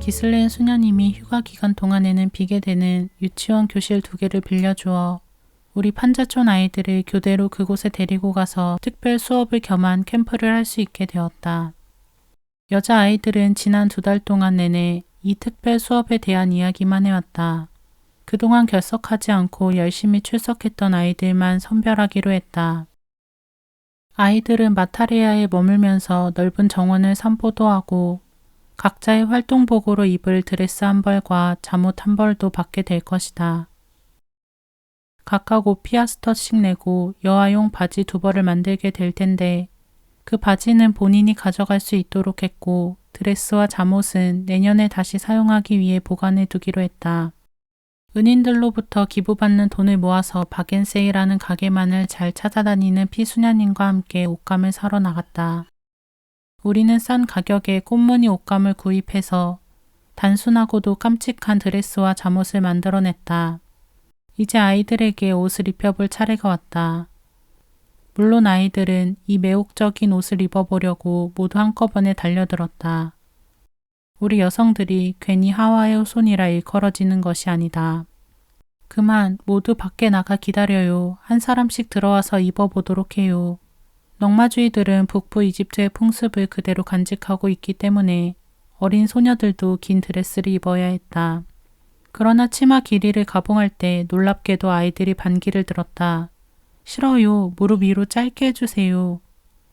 기슬렌 수녀님이 휴가 기간 동안에는 비게 되는 유치원 교실 2개를 빌려주어 우리 판자촌 아이들을 교대로 그곳에 데리고 가서 특별 수업을 겸한 캠프를 할 수 있게 되었다. 여자아이들은 지난 2달 동안 내내 이 특별 수업에 대한 이야기만 해왔다. 그동안 결석하지 않고 열심히 출석했던 아이들만 선별하기로 했다. 아이들은 마타레아에 머물면서 넓은 정원을 산보도 하고 각자의 활동복으로 입을 드레스 한 벌과 잠옷 한 벌도 받게 될 것이다. 각각 5피아스터씩 내고 여아용 바지 2벌을 만들게 될 텐데 그 바지는 본인이 가져갈 수 있도록 했고 드레스와 잠옷은 내년에 다시 사용하기 위해 보관해 두기로 했다. 은인들로부터 기부받는 돈을 모아서 박앤세이라는 가게만을 잘 찾아다니는 피수녀님과 함께 옷감을 사러 나갔다. 우리는 싼 가격에 꽃무늬 옷감을 구입해서 단순하고도 깜찍한 드레스와 잠옷을 만들어냈다. 이제 아이들에게 옷을 입혀볼 차례가 왔다. 물론 아이들은 이 매혹적인 옷을 입어보려고 모두 한꺼번에 달려들었다. 우리 여성들이 괜히 하와의 후손이라 일컬어지는 것이 아니다. 그만 모두 밖에 나가 기다려요. 한 사람씩 들어와서 입어보도록 해요. 넝마주의들은 북부 이집트의 풍습을 그대로 간직하고 있기 때문에 어린 소녀들도 긴 드레스를 입어야 했다. 그러나 치마 길이를 가봉할 때 놀랍게도 아이들이 반기를 들었다. 싫어요. 무릎 위로 짧게 해주세요.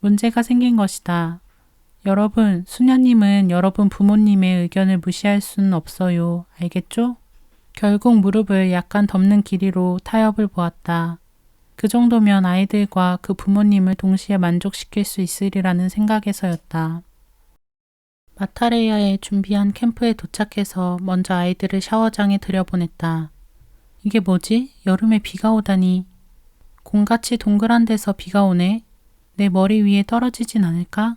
문제가 생긴 것이다. 여러분, 수녀님은 여러분 부모님의 의견을 무시할 수는 없어요. 알겠죠? 결국 무릎을 약간 덮는 길이로 타협을 보았다. 그 정도면 아이들과 그 부모님을 동시에 만족시킬 수 있으리라는 생각에서였다. 마타레야에 준비한 캠프에 도착해서 먼저 아이들을 샤워장에 들여보냈다. 이게 뭐지? 여름에 비가 오다니. 공같이 동그란 데서 비가 오네. 내 머리 위에 떨어지진 않을까?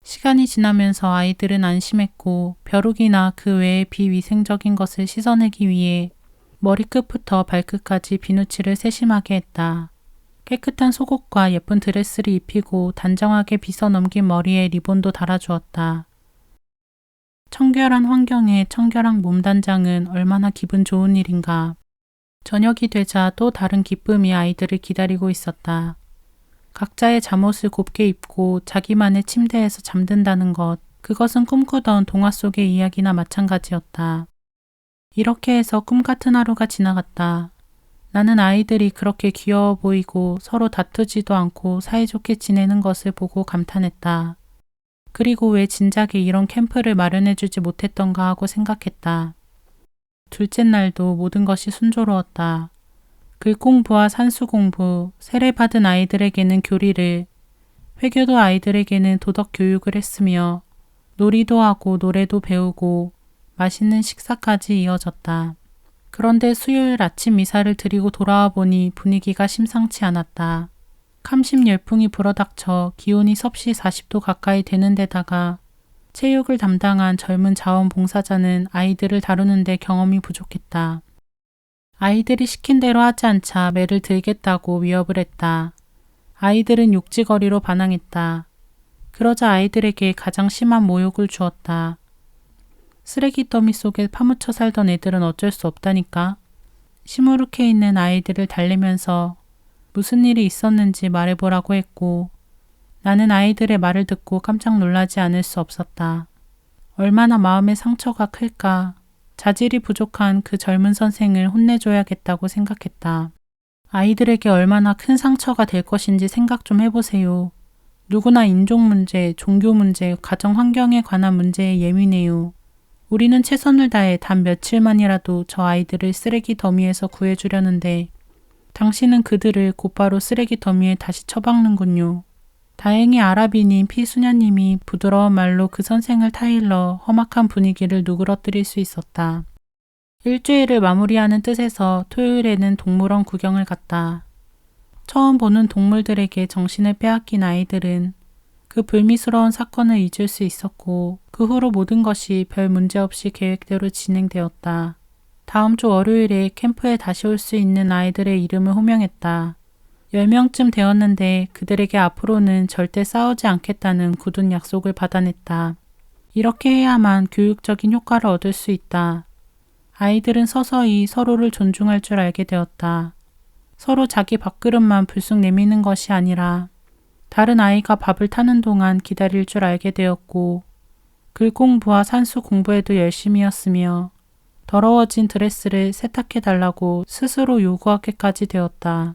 시간이 지나면서 아이들은 안심했고 벼룩이나 그 외의 비위생적인 것을 씻어내기 위해 머리끝부터 발끝까지 비누칠을 세심하게 했다. 깨끗한 속옷과 예쁜 드레스를 입히고 단정하게 빗어 넘긴 머리에 리본도 달아주었다. 청결한 환경에 청결한 몸단장은 얼마나 기분 좋은 일인가. 저녁이 되자 또 다른 기쁨이 아이들을 기다리고 있었다. 각자의 잠옷을 곱게 입고 자기만의 침대에서 잠든다는 것, 그것은 꿈꾸던 동화 속의 이야기나 마찬가지였다. 이렇게 해서 꿈 같은 하루가 지나갔다. 나는 아이들이 그렇게 귀여워 보이고 서로 다투지도 않고 사이좋게 지내는 것을 보고 감탄했다. 그리고 왜 진작에 이런 캠프를 마련해주지 못했던가 하고 생각했다. 둘째 날도 모든 것이 순조로웠다. 글 공부와 산수 공부, 세례받은 아이들에게는 교리를, 회교도 아이들에게는 도덕 교육을 했으며 놀이도 하고 노래도 배우고 맛있는 식사까지 이어졌다. 그런데 수요일 아침 미사를 드리고 돌아와 보니 분위기가 심상치 않았다. 캄심 열풍이 불어닥쳐 기온이 섭씨 40도 가까이 되는 데다가 체육을 담당한 젊은 자원봉사자는 아이들을 다루는데 경험이 부족했다. 아이들이 시킨 대로 하지 않자 매를 들겠다고 위협을 했다. 아이들은 욕지거리로 반항했다. 그러자 아이들에게 가장 심한 모욕을 주었다. 쓰레기 더미 속에 파묻혀 살던 애들은 어쩔 수 없다니까. 시무룩해 있는 아이들을 달래면서 무슨 일이 있었는지 말해보라고 했고 나는 아이들의 말을 듣고 깜짝 놀라지 않을 수 없었다. 얼마나 마음의 상처가 클까. 자질이 부족한 그 젊은 선생을 혼내줘야겠다고 생각했다. 아이들에게 얼마나 큰 상처가 될 것인지 생각 좀 해보세요. 누구나 인종 문제, 종교 문제, 가정 환경에 관한 문제에 예민해요. 우리는 최선을 다해 단 며칠만이라도 저 아이들을 쓰레기 더미에서 구해주려는데 당신은 그들을 곧바로 쓰레기 더미에 다시 처박는군요. 다행히 아랍인인 피수녀님이 부드러운 말로 그 선생을 타일러 험악한 분위기를 누그러뜨릴 수 있었다. 일주일을 마무리하는 뜻에서 토요일에는 동물원 구경을 갔다. 처음 보는 동물들에게 정신을 빼앗긴 아이들은 그 불미스러운 사건을 잊을 수 있었고 그 후로 모든 것이 별 문제 없이 계획대로 진행되었다. 다음 주 월요일에 캠프에 다시 올 수 있는 아이들의 이름을 호명했다. 10명쯤 되었는데 그들에게 앞으로는 절대 싸우지 않겠다는 굳은 약속을 받아냈다. 이렇게 해야만 교육적인 효과를 얻을 수 있다. 아이들은 서서히 서로를 존중할 줄 알게 되었다. 서로 자기 밥그릇만 불쑥 내미는 것이 아니라 다른 아이가 밥을 타는 동안 기다릴 줄 알게 되었고 글 공부와 산수 공부에도 열심이었으며 더러워진 드레스를 세탁해달라고 스스로 요구하기까지 되었다.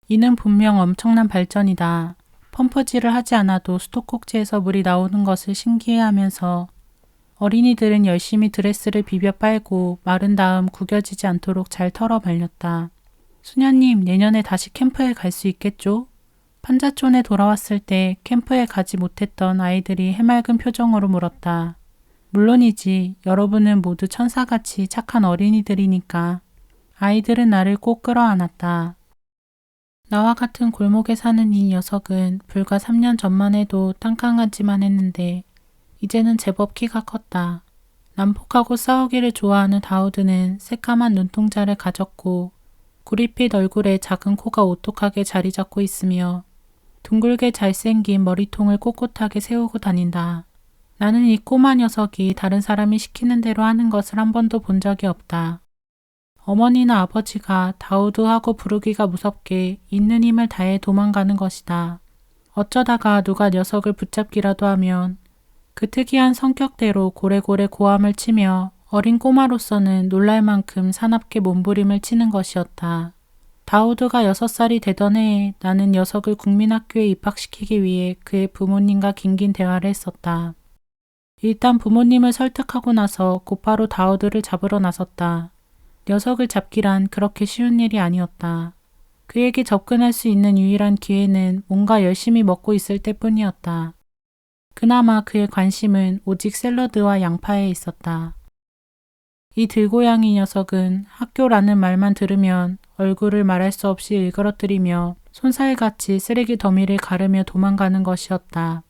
이는 분명 엄청난 발전이다. 펌프질을 하지 않아도 수도꼭지에서 물이 나오는 것을 신기해하면서 어린이들은 열심히 드레스를 비벼 빨고 마른 다음 구겨지지 않도록 잘 털어 말렸다. 수녀님, 내년에 다시 캠프에 갈 수 있겠죠? 판자촌에 돌아왔을 때 캠프에 가지 못했던 아이들이 해맑은 표정으로 물었다. 물론이지. 여러분은 모두 천사같이 착한 어린이들이니까. 아이들은 나를 꼭 끌어안았다. 나와 같은 골목에 사는 이 녀석은 불과 3년 전만 해도 땅강아지만 했는데 이제는 제법 키가 컸다. 난폭하고 싸우기를 좋아하는 다우드는 새까만 눈동자를 가졌고 구릿빛 얼굴에 작은 코가 오똑하게 자리 잡고 있으며 둥글게 잘생긴 머리통을 꼿꼿하게 세우고 다닌다. 나는 이 꼬마 녀석이 다른 사람이 시키는 대로 하는 것을 한 번도 본 적이 없다. 어머니나 아버지가 다우드하고 부르기가 무섭게 있는 힘을 다해 도망가는 것이다. 어쩌다가 누가 녀석을 붙잡기라도 하면 그 특이한 성격대로 고래고래 고함을 치며 어린 꼬마로서는 놀랄 만큼 사납게 몸부림을 치는 것이었다. 다우드가 6살이 되던 해에 나는 녀석을 국민학교에 입학시키기 위해 그의 부모님과 긴긴 대화를 했었다. 일단 부모님을 설득하고 나서 곧바로 다우드를 잡으러 나섰다. 녀석을 잡기란 그렇게 쉬운 일이 아니었다. 그에게 접근할 수 있는 유일한 기회는 뭔가 열심히 먹고 있을 때뿐이었다. 그나마 그의 관심은 오직 샐러드와 양파에 있었다. 이 들고양이 녀석은 학교라는 말만 들으면 얼굴을 말할 수 없이 일그러뜨리며 손살같이 쓰레기 더미를 가르며 도망가는 것이었다.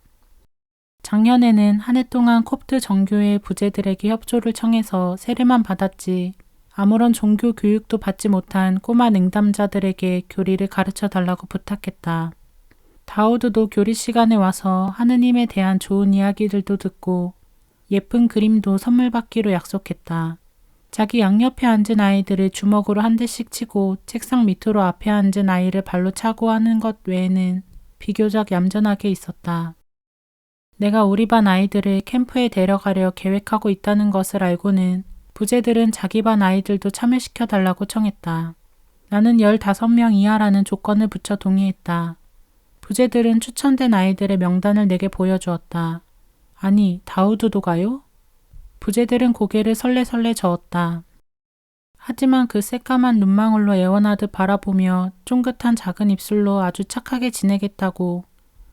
작년에는 한 해 동안 콥트 정교회 부제들에게 협조를 청해서 세례만 받았지 아무런 종교 교육도 받지 못한 꼬마 능담자들에게 교리를 가르쳐 달라고 부탁했다. 다우드도 교리 시간에 와서 하느님에 대한 좋은 이야기들도 듣고 예쁜 그림도 선물 받기로 약속했다. 자기 양옆에 앉은 아이들을 주먹으로 한 대씩 치고 책상 밑으로 앞에 앉은 아이를 발로 차고 하는 것 외에는 비교적 얌전하게 있었다. 내가 우리 반 아이들을 캠프에 데려가려 계획하고 있다는 것을 알고는 부제들은 자기 반 아이들도 참여시켜 달라고 청했다. 나는 15명 이하라는 조건을 붙여 동의했다. 부제들은 추천된 아이들의 명단을 내게 보여주었다. 아니, 다우드도 가요? 부제들은 고개를 설레설레 저었다. 하지만 그 새까만 눈망울로 애원하듯 바라보며 쫑긋한 작은 입술로 아주 착하게 지내겠다고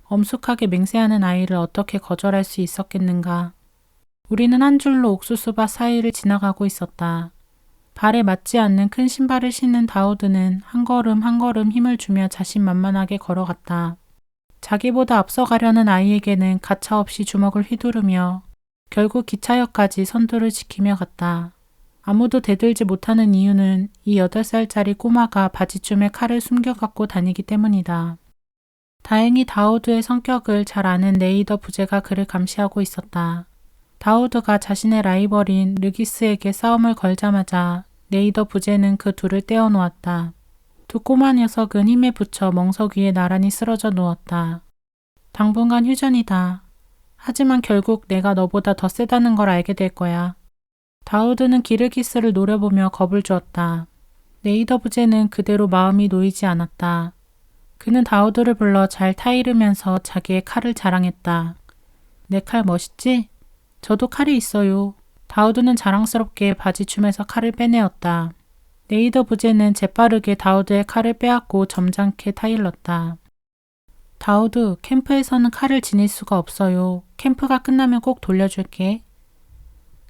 엄숙하게 맹세하는 아이를 어떻게 거절할 수 있었겠는가. 우리는 한 줄로 옥수수밭 사이를 지나가고 있었다. 발에 맞지 않는 큰 신발을 신는 다우드는 한 걸음 한 걸음 힘을 주며 자신만만하게 걸어갔다. 자기보다 앞서가려는 아이에게는 가차없이 주먹을 휘두르며 결국 기차역까지 선두를 지키며 갔다. 아무도 대들지 못하는 이유는 이 8살짜리 꼬마가 바지춤에 칼을 숨겨 갖고 다니기 때문이다. 다행히 다우드의 성격을 잘 아는 네이더 부제가 그를 감시하고 있었다. 다우드가 자신의 라이벌인 르기스에게 싸움을 걸자마자 네이더 부제는 그 둘을 떼어놓았다. 두 꼬마 녀석은 힘에 부쳐 멍석 위에 나란히 쓰러져 누웠다. 당분간 휴전이다. 하지만 결국 내가 너보다 더 세다는 걸 알게 될 거야. 다우드는 기르기스를 노려보며 겁을 주었다. 네이더 부제는 그대로 마음이 놓이지 않았다. 그는 다우드를 불러 잘 타이르면서 자기의 칼을 자랑했다. 내 칼 멋있지? 저도 칼이 있어요. 다우드는 자랑스럽게 바지춤에서 칼을 빼내었다. 네이더 부제는 재빠르게 다우드의 칼을 빼앗고 점잖게 타일렀다. 다우드, 캠프에서는 칼을 지닐 수가 없어요. 캠프가 끝나면 꼭 돌려줄게.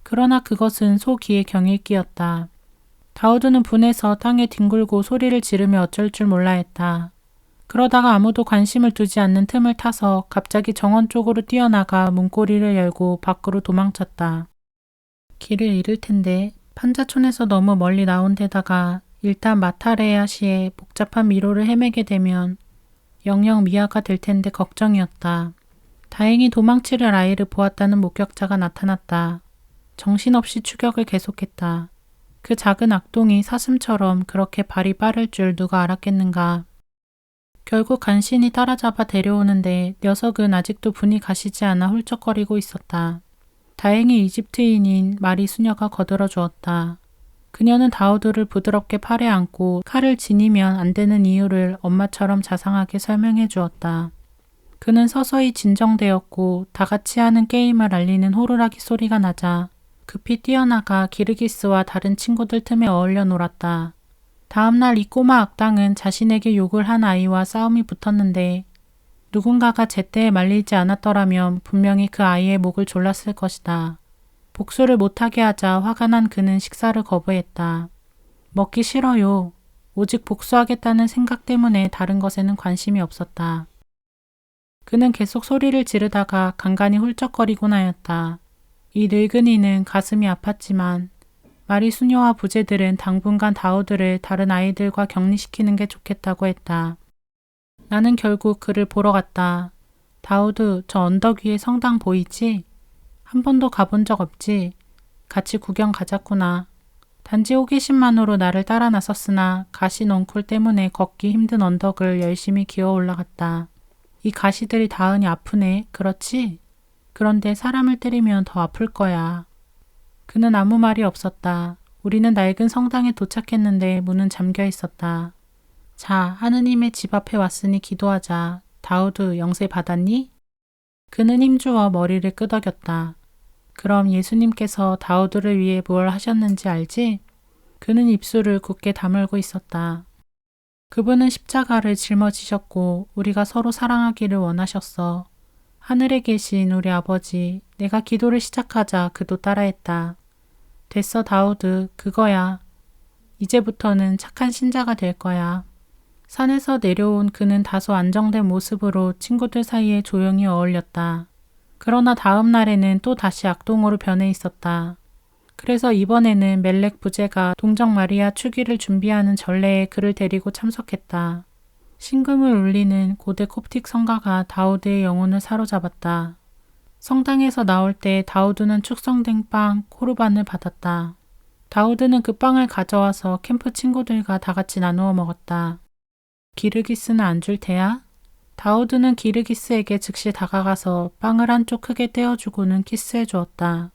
그러나 그것은 소기의 경읽기였다. 다우드는 분해서 땅에 뒹굴고 소리를 지르며 어쩔 줄 몰라 했다. 그러다가 아무도 관심을 두지 않는 틈을 타서 갑자기 정원 쪽으로 뛰어나가 문고리를 열고 밖으로 도망쳤다. 길을 잃을 텐데 판자촌에서 너무 멀리 나온 데다가 일단 마타레야시의 복잡한 미로를 헤매게 되면 영영 미아가 될 텐데 걱정이었다. 다행히 도망치를 아이를 보았다는 목격자가 나타났다. 정신없이 추격을 계속했다. 그 작은 악동이 사슴처럼 그렇게 발이 빠를 줄 누가 알았겠는가. 결국 간신히 따라잡아 데려오는데 녀석은 아직도 분이 가시지 않아 훌쩍거리고 있었다. 다행히 이집트인인 마리 수녀가 거들어 주었다. 그녀는 다우드를 부드럽게 팔에 안고 칼을 지니면 안 되는 이유를 엄마처럼 자상하게 설명해 주었다. 그는 서서히 진정되었고 다 같이 하는 게임을 알리는 호루라기 소리가 나자 급히 뛰어나가 기르기스와 다른 친구들 틈에 어울려 놀았다. 다음날 이 꼬마 악당은 자신에게 욕을 한 아이와 싸움이 붙었는데 누군가가 제때에 말리지 않았더라면 분명히 그 아이의 목을 졸랐을 것이다. 복수를 못하게 하자 화가 난 그는 식사를 거부했다. 먹기 싫어요. 오직 복수하겠다는 생각 때문에 다른 것에는 관심이 없었다. 그는 계속 소리를 지르다가 간간히 훌쩍거리곤 하였다. 이 늙은이는 가슴이 아팠지만 마리 수녀와 부제들은 당분간 다우드를 다른 아이들과 격리시키는 게 좋겠다고 했다. 나는 결국 그를 보러 갔다. 다우드, 저 언덕 위에 성당 보이지? 한 번도 가본 적 없지? 같이 구경 가자꾸나. 단지 호기심만으로 나를 따라 나섰으나 가시 넝쿨 때문에 걷기 힘든 언덕을 열심히 기어 올라갔다. 이 가시들이 닿으니 아프네, 그렇지? 그런데 사람을 때리면 더 아플 거야. 그는 아무 말이 없었다. 우리는 낡은 성당에 도착했는데 문은 잠겨 있었다. 자, 하느님의 집 앞에 왔으니 기도하자. 다우드, 영세 받았니? 그는 힘주어 머리를 끄덕였다. 그럼 예수님께서 다우드를 위해 무엇 하셨는지 알지? 그는 입술을 굳게 다물고 있었다. 그분은 십자가를 짊어지셨고 우리가 서로 사랑하기를 원하셨어. 하늘에 계신 우리 아버지, 내가 기도를 시작하자 그도 따라했다. 됐어 다우드, 그거야. 이제부터는 착한 신자가 될 거야. 산에서 내려온 그는 다소 안정된 모습으로 친구들 사이에 조용히 어울렸다. 그러나 다음 날에는 또 다시 악동으로 변해 있었다. 그래서 이번에는 멜렉 부제가 동정 마리아 축일을 준비하는 전례에 그를 데리고 참석했다. 신금을 울리는 고대 콥틱 성가가 다우드의 영혼을 사로잡았다. 성당에서 나올 때 다우드는 축성된 빵, 코르반을 받았다. 다우드는 그 빵을 가져와서 캠프 친구들과 다 같이 나누어 먹었다. 기르기스는 안 줄 테야? 다우드는 기르기스에게 즉시 다가가서 빵을 한쪽 크게 떼어주고는 키스해 주었다.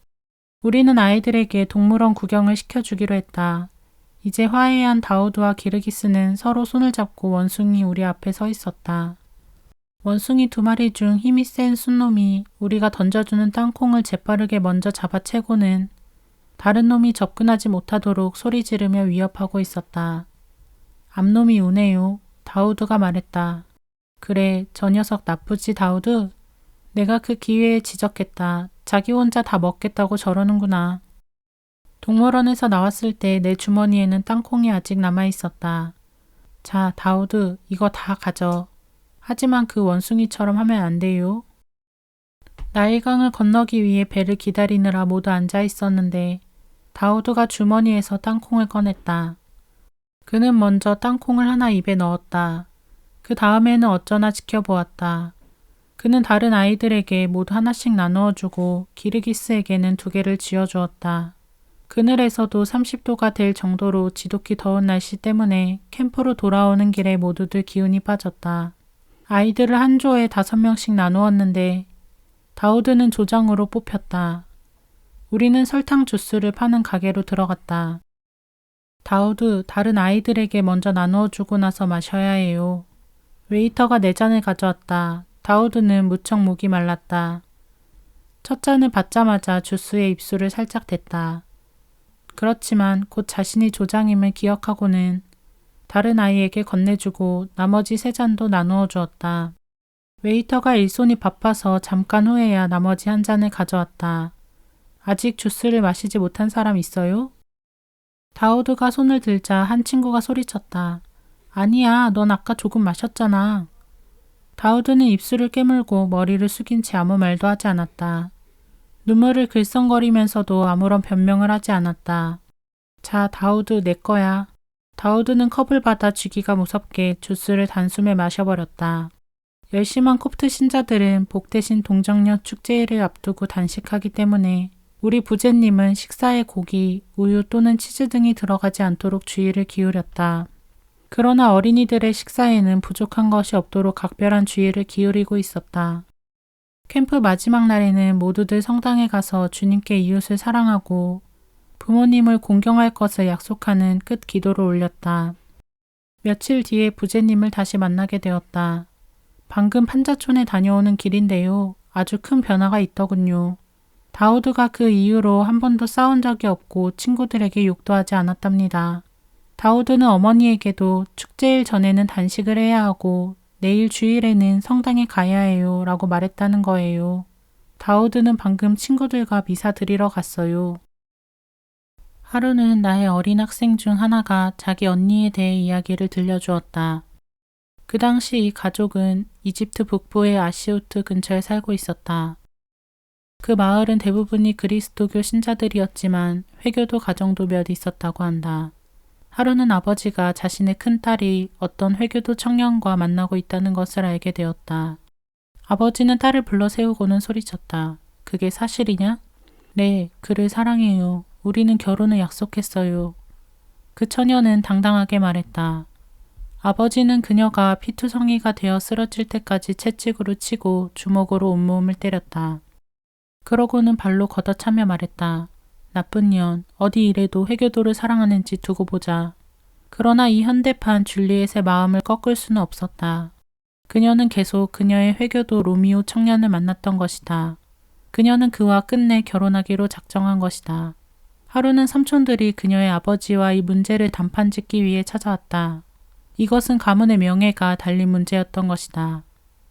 우리는 아이들에게 동물원 구경을 시켜주기로 했다. 이제 화해한 다우드와 기르기스는 서로 손을 잡고 원숭이 우리 앞에 서 있었다. 원숭이 2마리 중 힘이 센 순놈이 우리가 던져주는 땅콩을 재빠르게 먼저 잡아채고는 다른 놈이 접근하지 못하도록 소리 지르며 위협하고 있었다. 앞놈이 우네요. 다우드가 말했다. 그래, 저 녀석 나쁘지 다우드? 내가 그 기회에 지적했다. 자기 혼자 다 먹겠다고 저러는구나. 동물원에서 나왔을 때 내 주머니에는 땅콩이 아직 남아있었다. 자, 다우드, 이거 다 가져. 하지만 그 원숭이처럼 하면 안 돼요. 나일강을 건너기 위해 배를 기다리느라 모두 앉아 있었는데 다우드가 주머니에서 땅콩을 꺼냈다. 그는 먼저 땅콩을 하나 입에 넣었다. 그 다음에는 어쩌나 지켜보았다. 그는 다른 아이들에게 모두 하나씩 나누어 주고 기르기스에게는 2개를 쥐어주었다. 그늘에서도 30도가 될 정도로 지독히 더운 날씨 때문에 캠프로 돌아오는 길에 모두들 기운이 빠졌다. 아이들을 한 조에 5명씩 나누었는데 다우드는 조장으로 뽑혔다. 우리는 설탕 주스를 파는 가게로 들어갔다. 다우드, 다른 아이들에게 먼저 나누어 주고 나서 마셔야 해요. 웨이터가 4잔을 가져왔다. 다우드는 무척 목이 말랐다. 첫 잔을 받자마자 주스에 입술을 살짝 댔다. 그렇지만 곧 자신이 조장임을 기억하고는 다른 아이에게 건네주고 나머지 3잔도 나누어 주었다. 웨이터가 일손이 바빠서 잠깐 후에야 나머지 1잔을 가져왔다. 아직 주스를 마시지 못한 사람 있어요? 다우드가 손을 들자 한 친구가 소리쳤다. 아니야, 넌 아까 조금 마셨잖아. 다우드는 입술을 깨물고 머리를 숙인 채 아무 말도 하지 않았다. 눈물을 글썽거리면서도 아무런 변명을 하지 않았다. 자, 다우드, 내 거야. 다우드는 컵을 받아 쥐기가 무섭게 주스를 단숨에 마셔버렸다. 열심한 콥트 신자들은 복 대신 동정녀 축제일을 앞두고 단식하기 때문에 우리 부제님은 식사에 고기, 우유 또는 치즈 등이 들어가지 않도록 주의를 기울였다. 그러나 어린이들의 식사에는 부족한 것이 없도록 각별한 주의를 기울이고 있었다. 캠프 마지막 날에는 모두들 성당에 가서 주님께 이웃을 사랑하고 부모님을 공경할 것을 약속하는 끝 기도를 올렸다. 며칠 뒤에 부제님을 다시 만나게 되었다. 방금 판자촌에 다녀오는 길인데요. 아주 큰 변화가 있더군요. 다우드가 그 이후로 한 번도 싸운 적이 없고 친구들에게 욕도 하지 않았답니다. 다우드는 어머니에게도 축제일 전에는 단식을 해야 하고 내일 주일에는 성당에 가야 해요 라고 말했다는 거예요. 다우드는 방금 친구들과 미사 드리러 갔어요. 하루는 나의 어린 학생 중 하나가 자기 언니에 대해 이야기를 들려주었다. 그 당시 이 가족은 이집트 북부의 아시우트 근처에 살고 있었다. 그 마을은 대부분이 그리스도교 신자들이었지만 회교도 가정도 몇 있었다고 한다. 하루는 아버지가 자신의 큰딸이 어떤 회교도 청년과 만나고 있다는 것을 알게 되었다. 아버지는 딸을 불러 세우고는 소리쳤다. 그게 사실이냐? 네, 그를 사랑해요. 우리는 결혼을 약속했어요. 그 처녀는 당당하게 말했다. 아버지는 그녀가 피투성이가 되어 쓰러질 때까지 채찍으로 치고 주먹으로 온몸을 때렸다. 그러고는 발로 걷어차며 말했다. 나쁜 년, 어디 이래도 회교도를 사랑하는지 두고 보자. 그러나 이 현대판 줄리엣의 마음을 꺾을 수는 없었다. 그녀는 계속 그녀의 회교도 로미오 청년을 만났던 것이다. 그녀는 그와 끝내 결혼하기로 작정한 것이다. 하루는 삼촌들이 그녀의 아버지와 이 문제를 단판짓기 위해 찾아왔다. 이것은 가문의 명예가 달린 문제였던 것이다.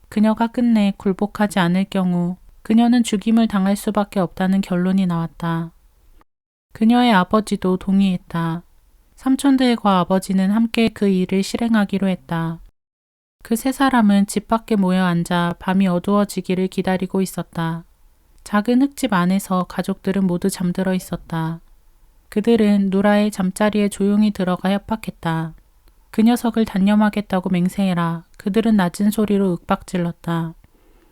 그녀가 끝내 굴복하지 않을 경우 그녀는 죽임을 당할 수밖에 없다는 결론이 나왔다. 그녀의 아버지도 동의했다. 삼촌들과 아버지는 함께 그 일을 실행하기로 했다. 그 세 사람은 집 밖에 모여 앉아 밤이 어두워지기를 기다리고 있었다. 작은 흙집 안에서 가족들은 모두 잠들어 있었다. 그들은 누라의 잠자리에 조용히 들어가 협박했다. 그 녀석을 단념하겠다고 맹세해라. 그들은 낮은 소리로 윽박질렀다.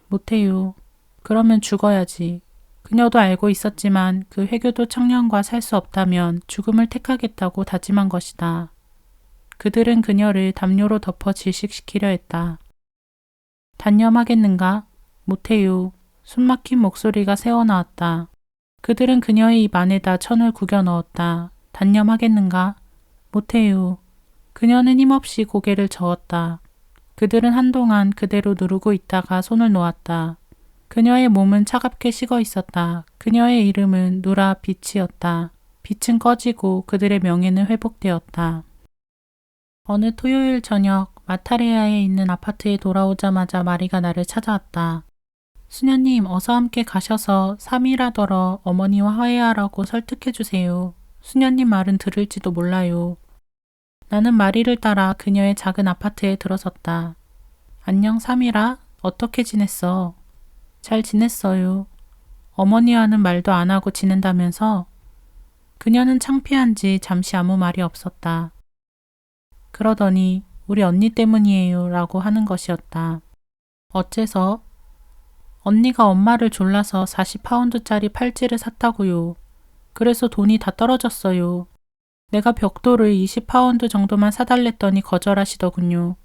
못해요. 그러면 죽어야지. 그녀도 알고 있었지만 그 회교도 청년과 살 수 없다면 죽음을 택하겠다고 다짐한 것이다. 그들은 그녀를 담요로 덮어 질식시키려 했다. 단념하겠는가? 못해요. 숨막힌 목소리가 새어나왔다. 그들은 그녀의 입 안에다 천을 구겨 넣었다. 단념하겠는가? 못해요. 그녀는 힘없이 고개를 저었다. 그들은 한동안 그대로 누르고 있다가 손을 놓았다. 그녀의 몸은 차갑게 식어 있었다. 그녀의 이름은 누라 빛이었다. 빛은 꺼지고 그들의 명예는 회복되었다. 어느 토요일 저녁 마타레아에 있는 아파트에 돌아오자마자 마리가 나를 찾아왔다. 수녀님, 어서 함께 가셔서 3일하더러 어머니와 화해하라고 설득해주세요. 수녀님 말은 들을지도 몰라요. 나는 마리를 따라 그녀의 작은 아파트에 들어섰다. 안녕 3일아? 어떻게 지냈어? 잘 지냈어요. 어머니와는 말도 안 하고 지낸다면서? 그녀는 창피한지 잠시 아무 말이 없었다. 그러더니 우리 언니 때문이에요 라고 하는 것이었다. 어째서? 언니가 엄마를 졸라서 40파운드짜리 팔찌를 샀다고요. 그래서 돈이 다 떨어졌어요. 내가 벽돌을 20파운드 정도만 사달랬더니 거절하시더군요.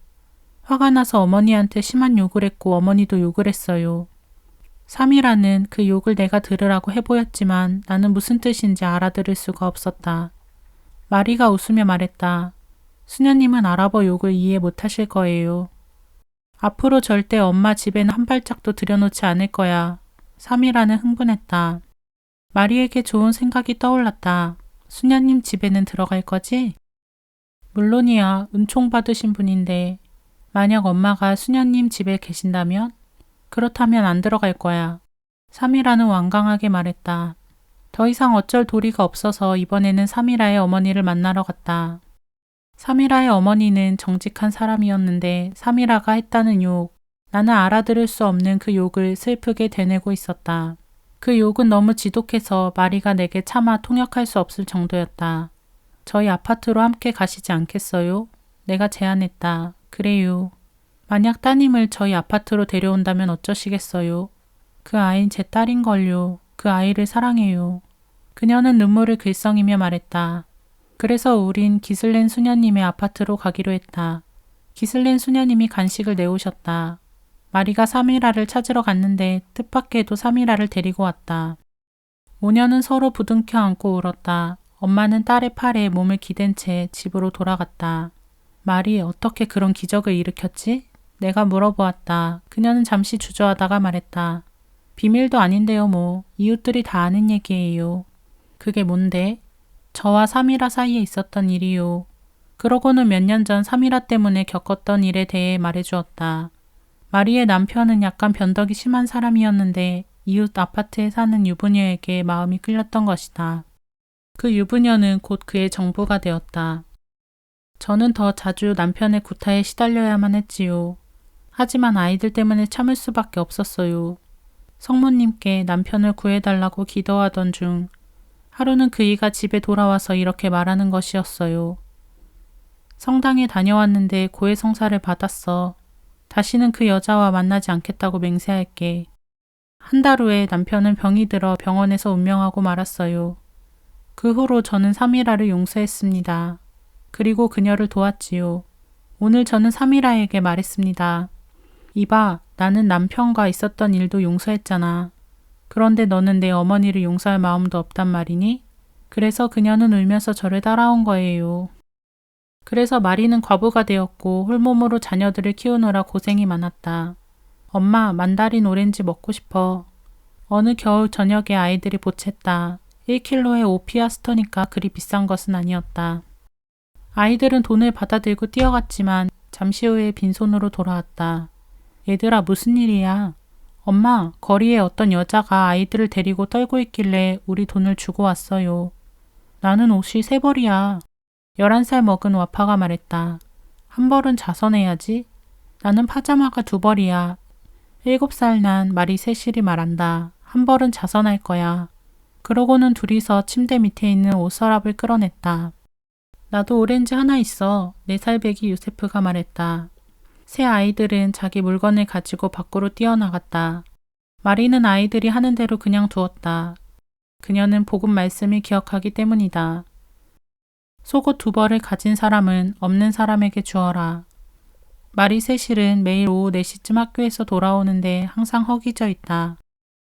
화가 나서 어머니한테 심한 욕을 했고 어머니도 욕을 했어요. 3이라는 그 욕을 내가 들으라고 해보였지만 나는 무슨 뜻인지 알아들을 수가 없었다. 마리가 웃으며 말했다. 수녀님은 아랍어 욕을 이해 못하실 거예요. 앞으로 절대 엄마 집에는 한 발짝도 들여놓지 않을 거야. 3이라는 흥분했다. 마리에게 좋은 생각이 떠올랐다. 수녀님 집에는 들어갈 거지? 물론이야. 은총 받으신 분인데 만약 엄마가 수녀님 집에 계신다면? 그렇다면 안 들어갈 거야. 3이라는 완강하게 말했다. 더 이상 어쩔 도리가 없어서 이번에는 3이라의 어머니를 만나러 갔다. 3이라의 어머니는 정직한 사람이었는데 3이라가 했다는 욕, 나는 알아들을 수 없는 그 욕을 슬프게 되뇌고 있었다. 그 욕은 너무 지독해서 마리가 내게 차마 통역할 수 없을 정도였다. 저희 아파트로 함께 가시지 않겠어요? 내가 제안했다. 그래요. 만약 따님을 저희 아파트로 데려온다면 어쩌시겠어요? 그 아이는 제 딸인걸요. 그 아이를 사랑해요. 그녀는 눈물을 글썽이며 말했다. 그래서 우린 기슬렌 수녀님의 아파트로 가기로 했다. 기슬렌 수녀님이 간식을 내오셨다. 마리가 사미라를 찾으러 갔는데 뜻밖에도 사미라를 데리고 왔다. 모녀는 서로 부둥켜 안고 울었다. 엄마는 딸의 팔에 몸을 기댄 채 집으로 돌아갔다. 말이 어떻게 그런 기적을 일으켰지? 내가 물어보았다. 그녀는 잠시 주저하다가 말했다. 비밀도 아닌데요 뭐. 이웃들이 다 아는 얘기예요. 그게 뭔데? 저와 사미라 사이에 있었던 일이요. 그러고는 몇 년 전 사미라 때문에 겪었던 일에 대해 말해주었다. 마리의 남편은 약간 변덕이 심한 사람이었는데 이웃 아파트에 사는 유부녀에게 마음이 끌렸던 것이다. 그 유부녀는 곧 그의 정부가 되었다. 저는 더 자주 남편의 구타에 시달려야만 했지요. 하지만 아이들 때문에 참을 수밖에 없었어요. 성모님께 남편을 구해달라고 기도하던 중 하루는 그이가 집에 돌아와서 이렇게 말하는 것이었어요. 성당에 다녀왔는데 고해성사를 받았어. 다시는 그 여자와 만나지 않겠다고 맹세할게. 한 달 후에 남편은 병이 들어 병원에서 운명하고 말았어요. 그 후로 저는 사미라를 용서했습니다. 그리고 그녀를 도왔지요. 오늘 저는 사미라에게 말했습니다. 이봐, 나는 남편과 있었던 일도 용서했잖아. 그런데 너는 내 어머니를 용서할 마음도 없단 말이니? 그래서 그녀는 울면서 저를 따라온 거예요. 그래서 마리는 과부가 되었고 홀몸으로 자녀들을 키우느라 고생이 많았다. 엄마, 만다린 오렌지 먹고 싶어. 어느 겨울 저녁에 아이들이 보챘다. 1kg의 5피아스터니까 그리 비싼 것은 아니었다. 아이들은 돈을 받아들고 뛰어갔지만 잠시 후에 빈손으로 돌아왔다. 얘들아, 무슨 일이야? 엄마, 거리에 어떤 여자가 아이들을 데리고 떨고 있길래 우리 돈을 주고 왔어요. 나는 옷이 3벌이야. 11살 먹은 와파가 말했다. 한 벌은 자선해야지. 나는 파자마가 2벌이야. 7살 난 마리 세실이 말한다. 한 벌은 자선할 거야. 그러고는 둘이서 침대 밑에 있는 옷서랍을 끌어냈다. 나도 오렌지 하나 있어. 4살 배기 요세프가 말했다. 새 아이들은 자기 물건을 가지고 밖으로 뛰어나갔다. 마리는 아이들이 하는 대로 그냥 두었다. 그녀는 복음 말씀을 기억하기 때문이다. 속옷 2벌을 가진 사람은 없는 사람에게 주어라. 마리 세실은 매일 오후 4시쯤 학교에서 돌아오는데 항상 허기져 있다.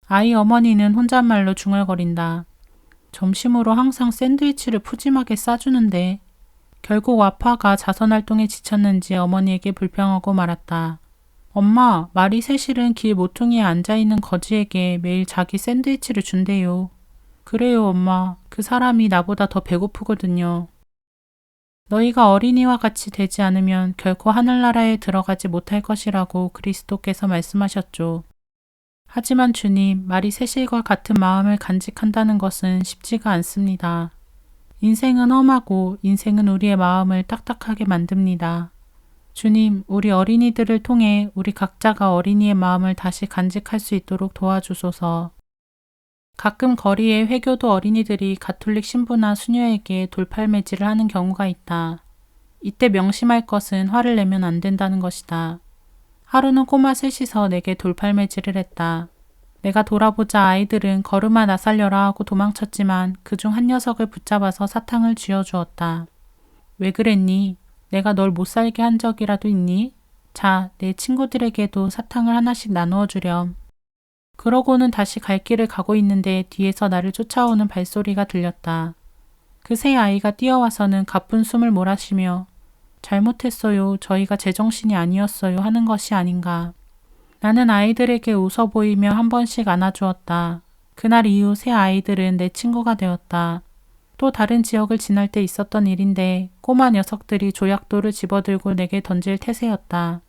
아이 어머니는 혼잣말로 중얼거린다. 점심으로 항상 샌드위치를 푸짐하게 싸주는데 결국 와파가 자선활동에 지쳤는지 어머니에게 불평하고 말았다. 엄마, 마리 세실은 길 모퉁이에 앉아있는 거지에게 매일 자기 샌드위치를 준대요. 그래요, 엄마. 그 사람이 나보다 더 배고프거든요. 너희가 어린이와 같이 되지 않으면 결코 하늘나라에 들어가지 못할 것이라고 그리스도께서 말씀하셨죠. 하지만 주님, 마리 세실과 같은 마음을 간직한다는 것은 쉽지가 않습니다. 인생은 험하고 인생은 우리의 마음을 딱딱하게 만듭니다. 주님, 우리 어린이들을 통해 우리 각자가 어린이의 마음을 다시 간직할 수 있도록 도와주소서. 가끔 거리에 회교도 어린이들이 가톨릭 신부나 수녀에게 돌팔매질을 하는 경우가 있다. 이때 명심할 것은 화를 내면 안 된다는 것이다. 하루는 꼬마 셋이서 내게 돌팔매질을 했다. 내가 돌아보자 아이들은 걸음아 나 살려라 하고 도망쳤지만 그중 한 녀석을 붙잡아서 사탕을 쥐어주었다. 왜 그랬니? 내가 널 못 살게 한 적이라도 있니? 자, 내 친구들에게도 사탕을 하나씩 나누어 주렴. 그러고는 다시 갈 길을 가고 있는데 뒤에서 나를 쫓아오는 발소리가 들렸다. 그 새 아이가 뛰어와서는 가쁜 숨을 몰아쉬며 잘못했어요. 저희가 제정신이 아니었어요. 하는 것이 아닌가. 나는 아이들에게 웃어 보이며 한 번씩 안아주었다. 그날 이후 새 아이들은 내 친구가 되었다. 또 다른 지역을 지날 때 있었던 일인데 꼬마 녀석들이 조약돌을 집어들고 내게 던질 태세였다.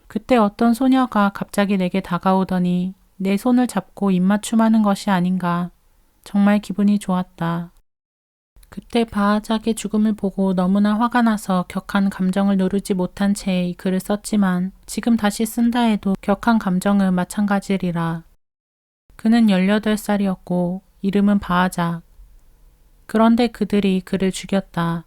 그때 어떤 소녀가 갑자기 내게 다가오더니 내 손을 잡고 입맞춤하는 것이 아닌가. 정말 기분이 좋았다. 그때 바하작의 죽음을 보고 너무나 화가 나서 격한 감정을 누르지 못한 채 이 글을 썼지만 지금 다시 쓴다 해도 격한 감정은 마찬가지리라. 그는 18살이었고 이름은 바하작. 그런데 그들이 그를 죽였다.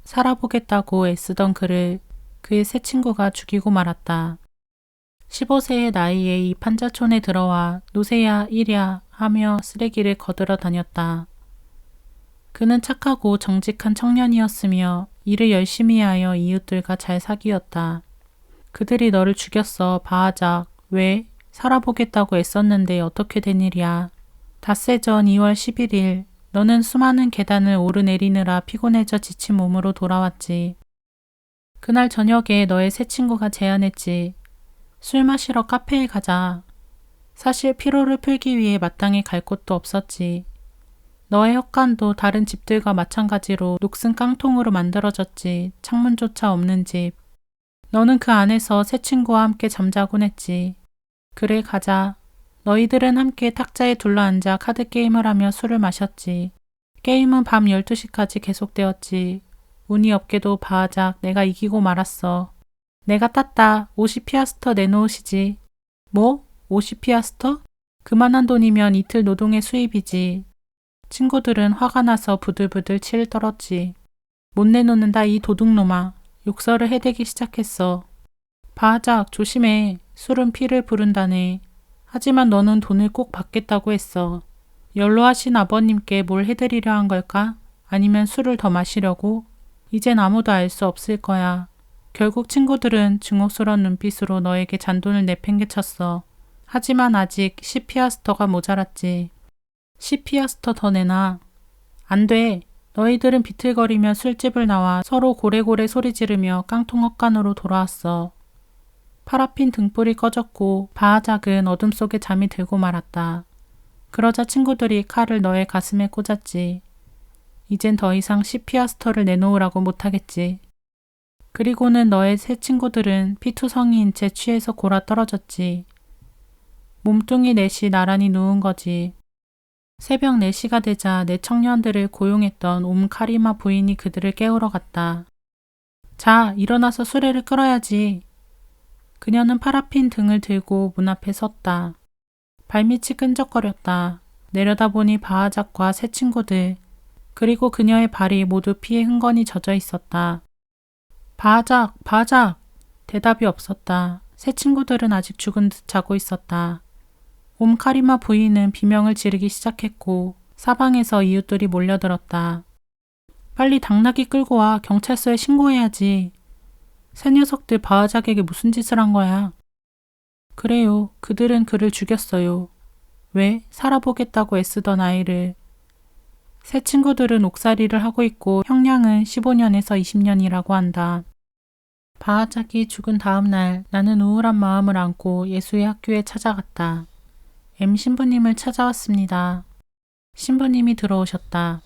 살아보겠다고 애쓰던 그를 그의 새 친구가 죽이고 말았다. 15세의 나이에 이 판자촌에 들어와 노세야 이랴 하며 쓰레기를 거들어 다녔다. 그는 착하고 정직한 청년이었으며 일을 열심히 하여 이웃들과 잘 사귀었다. 그들이 너를 죽였어, 바하작. 왜? 살아보겠다고 애썼는데 어떻게 된 일이야? 닷새 전 2월 11일 너는 수많은 계단을 오르내리느라 피곤해져 지친 몸으로 돌아왔지. 그날 저녁에 너의 새 친구가 제안했지. 술 마시러 카페에 가자. 사실 피로를 풀기 위해 마땅히 갈 곳도 없었지. 너의 헛간도 다른 집들과 마찬가지로 녹슨 깡통으로 만들어졌지. 창문조차 없는 집. 너는 그 안에서 새 친구와 함께 잠자곤 했지. 그래, 가자. 너희들은 함께 탁자에 둘러앉아 카드게임을 하며 술을 마셨지. 게임은 밤 12시까지 계속되었지. 운이 없게도 바하작 내가 이기고 말았어. 내가 땄다. 50피아스터 내놓으시지. 뭐? 50피아스터? 그만한 돈이면 이틀 노동의 수입이지. 친구들은 화가 나서 부들부들 치를 떨었지. 못 내놓는다 이 도둑놈아. 욕설을 해대기 시작했어. 바하작 조심해. 술은 피를 부른다네. 하지만 너는 돈을 꼭 받겠다고 했어. 연로하신 아버님께 뭘 해드리려 한 걸까? 아니면 술을 더 마시려고? 이젠 아무도 알 수 없을 거야. 결국 친구들은 증오스러운 눈빛으로 너에게 잔돈을 내팽개쳤어. 하지만 아직 10피아스터가 모자랐지. 10피아스터 더 내놔. 안 돼. 너희들은 비틀거리며 술집을 나와 서로 고래고래 소리 지르며 깡통 헛간으로 돌아왔어. 파라핀 등불이 꺼졌고 바하작은 어둠 속에 잠이 들고 말았다. 그러자 친구들이 칼을 너의 가슴에 꽂았지. 이젠 더 이상 10피아스터를 내놓으라고 못하겠지. 그리고는 너의 새 친구들은 피투성이인 채 취해서 골아 떨어졌지. 몸뚱이 넷이 나란히 누운 거지. 새벽 4시가 되자 내 청년들을 고용했던 옴카리마 부인이 그들을 깨우러 갔다. 자, 일어나서 수레를 끌어야지. 그녀는 파라핀 등을 들고 문 앞에 섰다. 발밑이 끈적거렸다. 내려다보니 바하작과 새 친구들, 그리고 그녀의 발이 모두 피에 흥건히 젖어 있었다. 바하작, 바하작! 대답이 없었다. 새 친구들은 아직 죽은 듯 자고 있었다. 옴카리마 부인은 비명을 지르기 시작했고 사방에서 이웃들이 몰려들었다. 빨리 당나귀 끌고 와. 경찰서에 신고해야지. 새 녀석들 바하작에게 무슨 짓을 한 거야? 그래요. 그들은 그를 죽였어요. 왜? 살아보겠다고 애쓰던 아이를. 새 친구들은 옥살이를 하고 있고 형량은 15년에서 20년이라고 한다. 바하작이 죽은 다음 날 나는 우울한 마음을 안고 예수의 학교에 찾아갔다. 신부님을 찾아왔습니다. 신부님이 들어오셨다.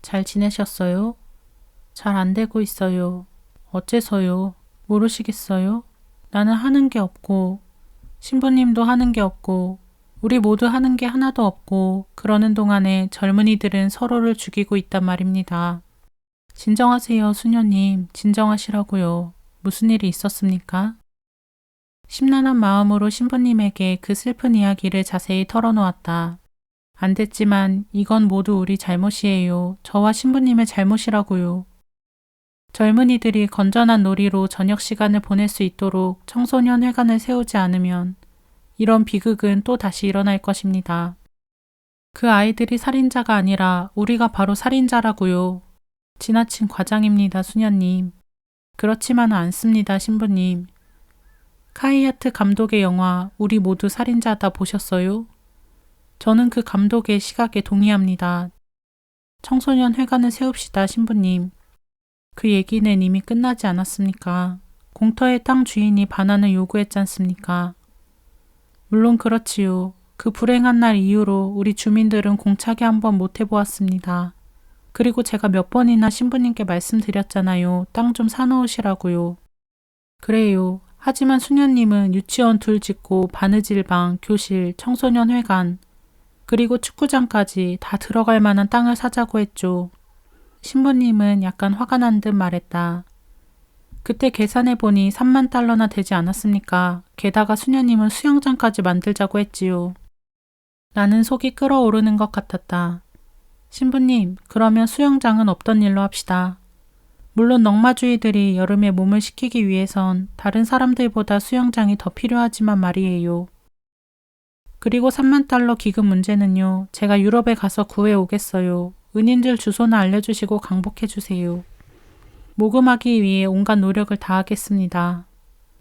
잘 지내셨어요? 잘 안 되고 있어요. 어째서요? 모르시겠어요? 나는 하는 게 없고 신부님도 하는 게 없고 우리 모두 하는 게 하나도 없고 그러는 동안에 젊은이들은 서로를 죽이고 있단 말입니다. 진정하세요, 수녀님. 진정하시라고요. 무슨 일이 있었습니까? 심란한 마음으로 신부님에게 그 슬픈 이야기를 자세히 털어놓았다. 안 됐지만 이건 모두 우리 잘못이에요. 저와 신부님의 잘못이라고요. 젊은이들이 건전한 놀이로 저녁 시간을 보낼 수 있도록 청소년 회관을 세우지 않으면 이런 비극은 또 다시 일어날 것입니다. 그 아이들이 살인자가 아니라 우리가 바로 살인자라고요. 지나친 과장입니다, 수녀님. 그렇지만은 않습니다, 신부님. 카이아트 감독의 영화 우리 모두 살인자다 보셨어요? 저는 그 감독의 시각에 동의합니다. 청소년 회관을 세웁시다, 신부님. 그 얘기는 이미 끝나지 않았습니까? 공터의 땅 주인이 반환을 요구했지 않습니까? 물론 그렇지요. 그 불행한 날 이후로 우리 주민들은 공차게 한번 못 해보았습니다. 그리고 제가 몇 번이나 신부님께 말씀드렸잖아요. 땅 좀 사놓으시라고요. 그래요. 하지만 수녀님은 유치원 2 짓고 바느질방, 교실, 청소년 회관, 그리고 축구장까지 다 들어갈 만한 땅을 사자고 했죠. 신부님은 약간 화가 난 듯 말했다. 그때 계산해보니 3만 달러나 되지 않았습니까? 게다가 수녀님은 수영장까지 만들자고 했지요. 나는 속이 끓어오르는 것 같았다. 신부님, 그러면 수영장은 없던 일로 합시다. 물론 넝마주의들이 여름에 몸을 식히기 위해선 다른 사람들보다 수영장이 더 필요하지만 말이에요. 그리고 3만 달러 기금 문제는요. 제가 유럽에 가서 구해 오겠어요. 은인들 주소나 알려주시고 강복해주세요. 모금하기 위해 온갖 노력을 다하겠습니다.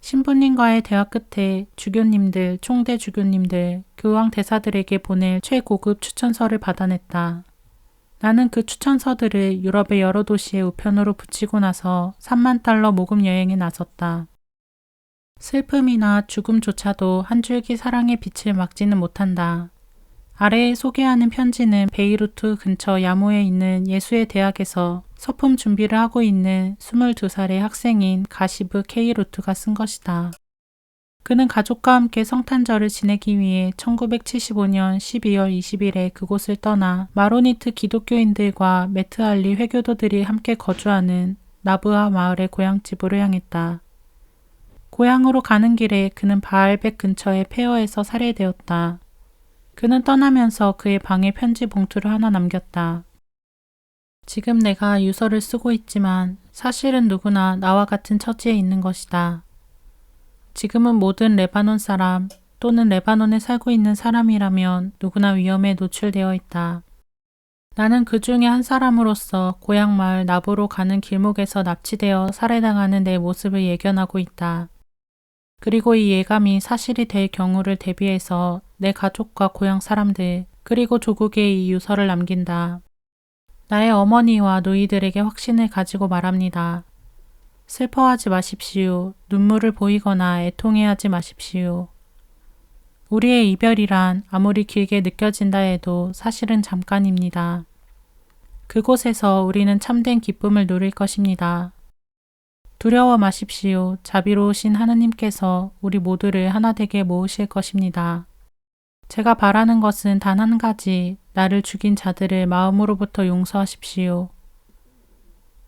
신부님과의 대화 끝에 주교님들, 총대 주교님들, 교황 대사들에게 보낼 최고급 추천서를 받아냈다. 나는 그 추천서들을 유럽의 여러 도시에 우편으로 붙이고 나서 3만 달러 모금 여행에 나섰다. 슬픔이나 죽음조차도 한 줄기 사랑의 빛을 막지는 못한다. 아래에 소개하는 편지는 베이루트 근처 야모에 있는 예수의 대학에서 서품 준비를 하고 있는 22살의 학생인 가시브 케이루트가 쓴 것이다. 그는 가족과 함께 성탄절을 지내기 위해 1975년 12월 20일에 그곳을 떠나 마로니트 기독교인들과 메트알리 회교도들이 함께 거주하는 나브아 마을의 고향집으로 향했다. 고향으로 가는 길에 그는 바알백 근처의 폐허에서 살해되었다. 그는 떠나면서 그의 방에 편지 봉투를 하나 남겼다. 지금 내가 유서를 쓰고 있지만 사실은 누구나 나와 같은 처지에 있는 것이다. 지금은 모든 레바논 사람 또는 레바논에 살고 있는 사람이라면 누구나 위험에 노출되어 있다. 나는 그 중에 한 사람으로서 고향 마을 나부로 가는 길목에서 납치되어 살해당하는 내 모습을 예견하고 있다. 그리고 이 예감이 사실이 될 경우를 대비해서 내 가족과 고향 사람들 그리고 조국에 이 유서를 남긴다. 나의 어머니와 노이들에게 확신을 가지고 말합니다. 슬퍼하지 마십시오. 눈물을 보이거나 애통해하지 마십시오. 우리의 이별이란 아무리 길게 느껴진다 해도 사실은 잠깐입니다. 그곳에서 우리는 참된 기쁨을 누릴 것입니다. 두려워 마십시오. 자비로우신 하느님께서 우리 모두를 하나 되게 모으실 것입니다. 제가 바라는 것은 단 한 가지, 나를 죽인 자들을 마음으로부터 용서하십시오.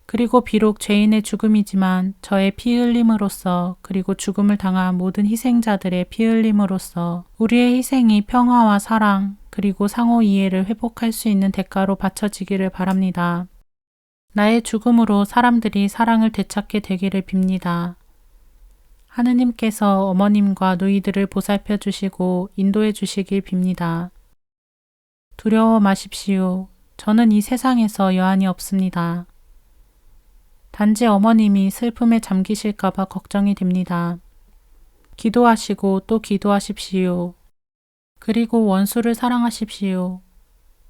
그리고 비록 죄인의 죽음이지만 저의 피 흘림으로써 그리고 죽음을 당한 모든 희생자들의 피 흘림으로써 우리의 희생이 평화와 사랑 그리고 상호 이해를 회복할 수 있는 대가로 바쳐지기를 바랍니다. 나의 죽음으로 사람들이 사랑을 되찾게 되기를 빕니다. 하느님께서 어머님과 누이들을 보살펴 주시고 인도해 주시길 빕니다. 두려워 마십시오. 저는 이 세상에서 여한이 없습니다. 단지 어머님이 슬픔에 잠기실까봐 걱정이 됩니다. 기도하시고 또 기도하십시오. 그리고 원수를 사랑하십시오.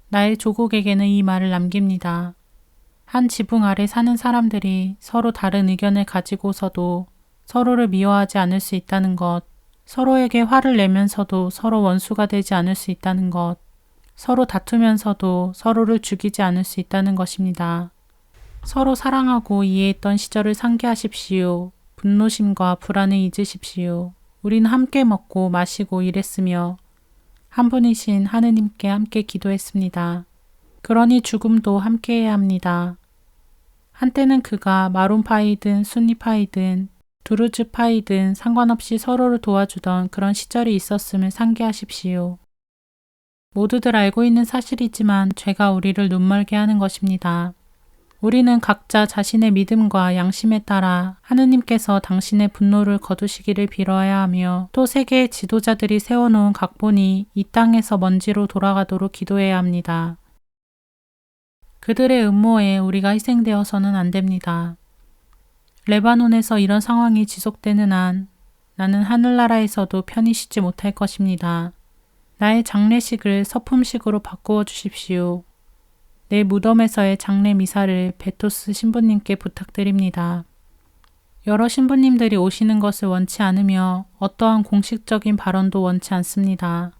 나의 조국에게는 이 말을 남깁니다. 한 지붕 아래 사는 사람들이 서로 다른 의견을 가지고서도 서로를 미워하지 않을 수 있다는 것, 서로에게 화를 내면서도 서로 원수가 되지 않을 수 있다는 것, 서로 다투면서도 서로를 죽이지 않을 수 있다는 것입니다. 서로 사랑하고 이해했던 시절을 상기하십시오. 분노심과 불안을 잊으십시오. 우린 함께 먹고 마시고 일했으며 한 분이신 하느님께 함께 기도했습니다. 그러니 죽음도 함께해야 합니다. 한때는 그가 마론파이든 순니파이든 두루즈파이든 상관없이 서로를 도와주던 그런 시절이 있었음을 상기하십시오. 모두들 알고 있는 사실이지만 죄가 우리를 눈멀게 하는 것입니다. 우리는 각자 자신의 믿음과 양심에 따라 하느님께서 당신의 분노를 거두시기를 빌어야 하며 또 세계의 지도자들이 세워놓은 각본이 이 땅에서 먼지로 돌아가도록 기도해야 합니다. 그들의 음모에 우리가 희생되어서는 안 됩니다. 레바논에서 이런 상황이 지속되는 한 나는 하늘나라에서도 편히 쉬지 못할 것입니다. 나의 장례식을 서품식으로 바꾸어 주십시오. 내 무덤에서의 장례 미사를 베토스 신부님께 부탁드립니다. 여러 신부님들이 오시는 것을 원치 않으며 어떠한 공식적인 발언도 원치 않습니다.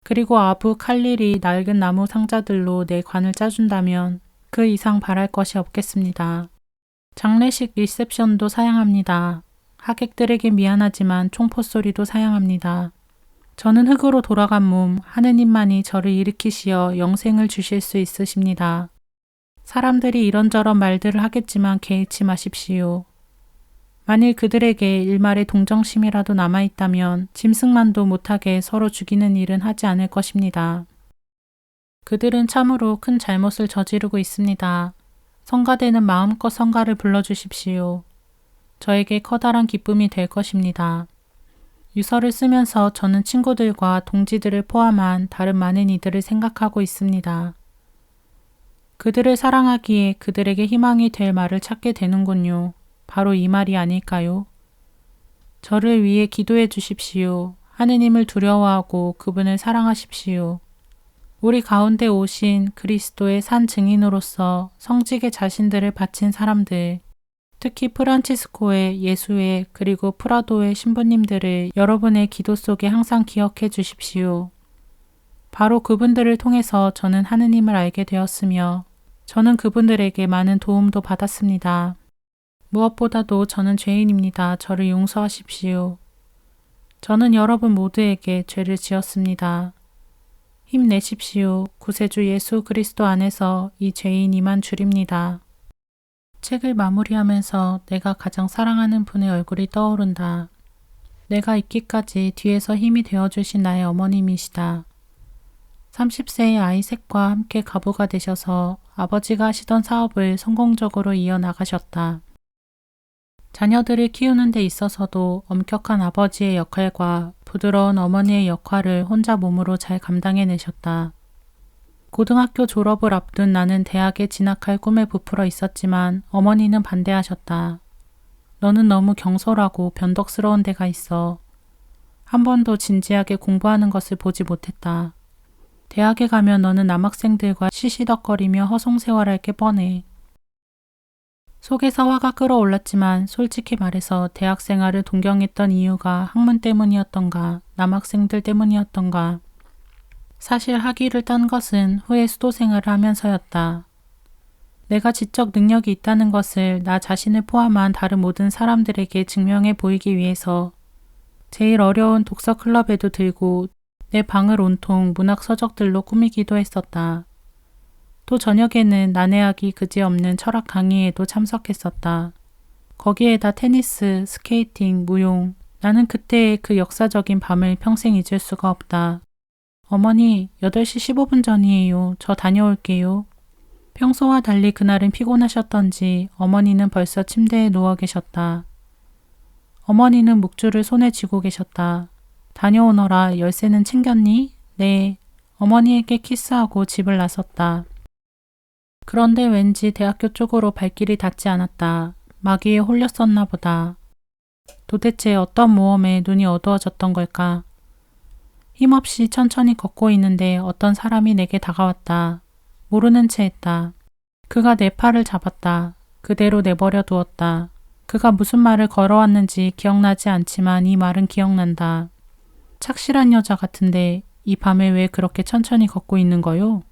그리고 아부 칼릴이 낡은 나무 상자들로 내 관을 짜준다면 그 이상 바랄 것이 없겠습니다. 장례식 리셉션도 사양합니다. 하객들에게 미안하지만 총포 소리도 사양합니다. 저는 흙으로 돌아간 몸, 하느님만이 저를 일으키시어 영생을 주실 수 있으십니다. 사람들이 이런저런 말들을 하겠지만 개의치 마십시오. 만일 그들에게 일말의 동정심이라도 남아있다면 짐승만도 못하게 서로 죽이는 일은 하지 않을 것입니다. 그들은 참으로 큰 잘못을 저지르고 있습니다. 성가대는 마음껏 성가를 불러주십시오. 저에게 커다란 기쁨이 될 것입니다. 유서를 쓰면서 저는 친구들과 동지들을 포함한 다른 많은 이들을 생각하고 있습니다. 그들을 사랑하기에 그들에게 희망이 될 말을 찾게 되는군요. 바로 이 말이 아닐까요? 저를 위해 기도해 주십시오. 하느님을 두려워하고 그분을 사랑하십시오. 우리 가운데 오신 그리스도의 산 증인으로서 성직의 자신들을 바친 사람들, 특히 프란치스코의, 예수의, 그리고 프라도의 신부님들을 여러분의 기도 속에 항상 기억해 주십시오. 바로 그분들을 통해서 저는 하느님을 알게 되었으며 저는 그분들에게 많은 도움도 받았습니다. 무엇보다도 저는 죄인입니다. 저를 용서하십시오. 저는 여러분 모두에게 죄를 지었습니다. 힘내십시오. 구세주 예수 그리스도 안에서 이 죄인 이만 줄입니다. 책을 마무리하면서 내가 가장 사랑하는 분의 얼굴이 떠오른다. 내가 있기까지 뒤에서 힘이 되어주신 나의 어머님이시다. 30세의 아이셋과 함께 가부가 되셔서 아버지가 하시던 사업을 성공적으로 이어나가셨다. 자녀들을 키우는 데 있어서도 엄격한 아버지의 역할과 부드러운 어머니의 역할을 혼자 몸으로 잘 감당해내셨다. 고등학교 졸업을 앞둔 나는 대학에 진학할 꿈에 부풀어 있었지만 어머니는 반대하셨다. 너는 너무 경솔하고 변덕스러운 데가 있어. 한 번도 진지하게 공부하는 것을 보지 못했다. 대학에 가면 너는 남학생들과 시시덕거리며 허송세월할 게 뻔해. 속에서 화가 끓어올랐지만 솔직히 말해서 대학 생활을 동경했던 이유가 학문 때문이었던가 남학생들 때문이었던가. 사실 학위를 딴 것은 후에 수도 생활을 하면서였다. 내가 지적 능력이 있다는 것을 나 자신을 포함한 다른 모든 사람들에게 증명해 보이기 위해서 제일 어려운 독서 클럽에도 들고 내 방을 온통 문학 서적들로 꾸미기도 했었다. 또 저녁에는 난해하기 그지없는 철학 강의에도 참석했었다. 거기에다 테니스, 스케이팅, 무용. 나는 그때의 그 역사적인 밤을 평생 잊을 수가 없다. 어머니, 8시 15분 전이에요. 저 다녀올게요. 평소와 달리 그날은 피곤하셨던지 어머니는 벌써 침대에 누워 계셨다. 어머니는 묵주를 손에 쥐고 계셨다. 다녀오너라. 열쇠는 챙겼니? 네. 어머니에게 키스하고 집을 나섰다. 그런데 왠지 대학교 쪽으로 발길이 닿지 않았다. 마귀에 홀렸었나 보다. 도대체 어떤 모험에 눈이 어두워졌던 걸까? 힘없이 천천히 걷고 있는데 어떤 사람이 내게 다가왔다. 모르는 채 했다. 그가 내 팔을 잡았다. 그대로 내버려 두었다. 그가 무슨 말을 걸어왔는지 기억나지 않지만 이 말은 기억난다. 착실한 여자 같은데 이 밤에 왜 그렇게 천천히 걷고 있는 거요?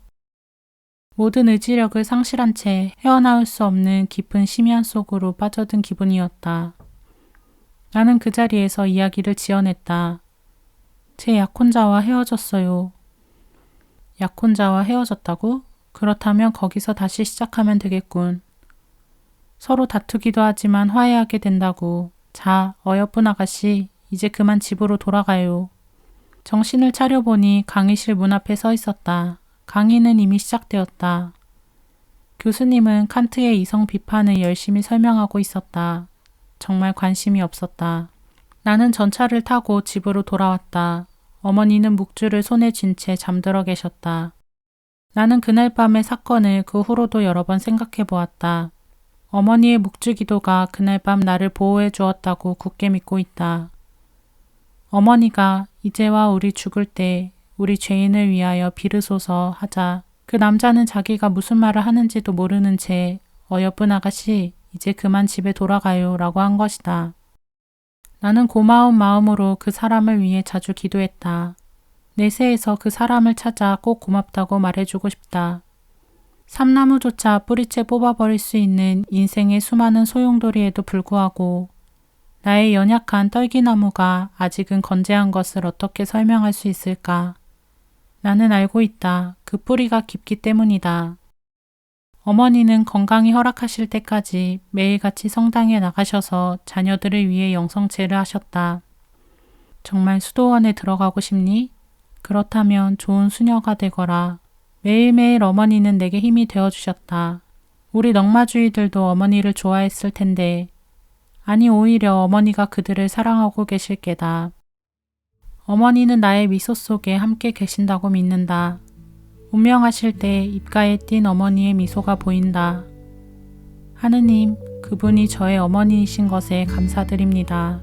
모든 의지력을 상실한 채 헤어나올 수 없는 깊은 심연 속으로 빠져든 기분이었다. 나는 그 자리에서 이야기를 지어냈다. 제 약혼자와 헤어졌어요. 약혼자와 헤어졌다고? 그렇다면 거기서 다시 시작하면 되겠군. 서로 다투기도 하지만 화해하게 된다고. 자, 어여쁜 아가씨, 이제 그만 집으로 돌아가요. 정신을 차려보니 강의실 문 앞에 서 있었다. 강의는 이미 시작되었다. 교수님은 칸트의 이성 비판을 열심히 설명하고 있었다. 정말 관심이 없었다. 나는 전차를 타고 집으로 돌아왔다. 어머니는 묵주를 손에 쥔 채 잠들어 계셨다. 나는 그날 밤의 사건을 그 후로도 여러 번 생각해 보았다. 어머니의 묵주 기도가 그날 밤 나를 보호해 주었다고 굳게 믿고 있다. 어머니가 이제와 우리 죽을 때 우리 죄인을 위하여 비르소서 하자. 그 남자는 자기가 무슨 말을 하는지도 모르는 채 어여쁜 아가씨, 이제 그만 집에 돌아가요 라고 한 것이다. 나는 고마운 마음으로 그 사람을 위해 자주 기도했다. 내세에서 그 사람을 찾아 꼭 고맙다고 말해주고 싶다. 삼나무조차 뿌리채 뽑아버릴 수 있는 인생의 수많은 소용돌이에도 불구하고 나의 연약한 떨기나무가 아직은 건재한 것을 어떻게 설명할 수 있을까? 나는 알고 있다. 그 뿌리가 깊기 때문이다. 어머니는 건강이 허락하실 때까지 매일같이 성당에 나가셔서 자녀들을 위해 영성제를 하셨다. 정말 수도원에 들어가고 싶니? 그렇다면 좋은 수녀가 되거라. 매일매일 어머니는 내게 힘이 되어주셨다. 우리 넝마주이들도 어머니를 좋아했을 텐데, 아니 오히려 어머니가 그들을 사랑하고 계실 게다. 어머니는 나의 미소 속에 함께 계신다고 믿는다. 운명하실 때 입가에 띈 어머니의 미소가 보인다. 하느님, 그분이 저의 어머니이신 것에 감사드립니다.